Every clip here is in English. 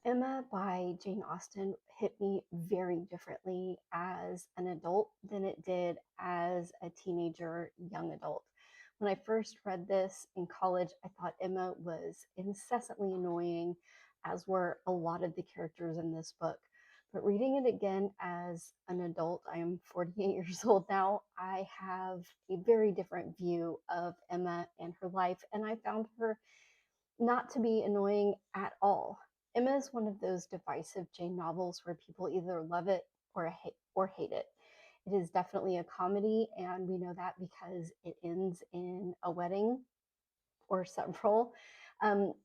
Emma by Jane Austen hit me very differently as an adult than it did as a teenager, young adult. When I first read this in college, I thought Emma was incessantly annoying, as were a lot of the characters in this book. But reading it again as an adult, I am 48 years old now, I have a very different view of Emma and her life, and I found her not to be annoying at all. Emma is one of those divisive Jane novels where people either love it or hate it. It is definitely a comedy, and we know that because it ends in a wedding or several.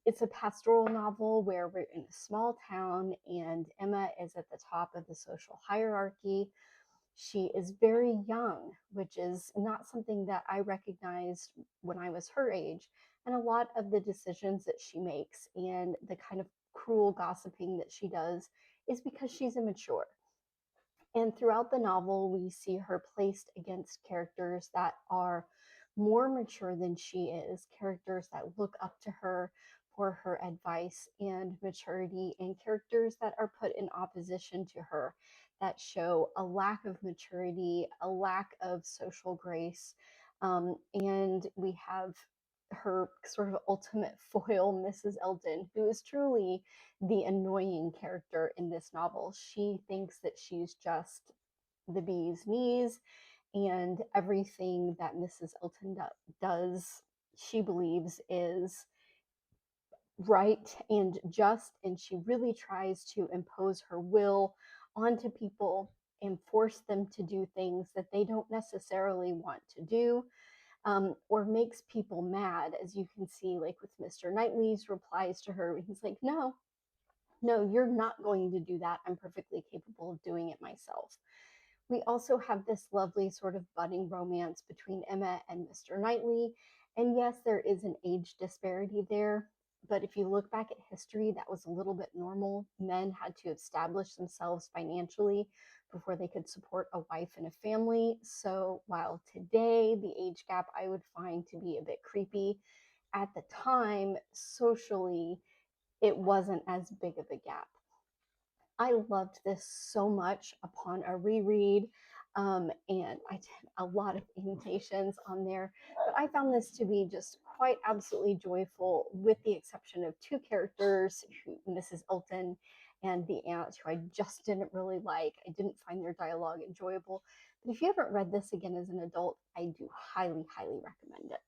It's a pastoral novel where we're in a small town and Emma is at the top of the social hierarchy. She is very young, which is not something that I recognized when I was her age. And a lot of the decisions that she makes and the kind of cruel gossiping that she does is because she's immature. And throughout the novel, we see her placed against characters that are more mature than she is, characters that look up to her for her advice and maturity, and characters that are put in opposition to her that show a lack of maturity, a lack of social grace. And we have her sort of ultimate foil, Mrs. Elton, who is truly the annoying character in this novel. She thinks that she's just the bee's knees, and everything that Mrs. Elton does, she believes is right and just, and she really tries to impose her will onto people and force them to do things that they don't necessarily want to do, or makes people mad, as you can see, like with Mr. Knightley's replies to her. He's like, no, no, you're not going to do that. I'm perfectly capable of doing it myself. We also have this lovely sort of budding romance between Emma and Mr. Knightley. And yes, there is an age disparity there. But if you look back at history, that was a little bit normal. Men had to establish themselves financially before they could support a wife and a family. So while today the age gap I would find to be a bit creepy, at the time, socially, it wasn't as big of a gap. I loved this so much upon a reread. And I did a lot of annotations on there. But I found this to be just quite absolutely joyful, with the exception of two characters, Mrs. Elton and the aunt, who I just didn't really like. I didn't find their dialogue enjoyable. But if you haven't read this again as an adult, I do highly, highly recommend it.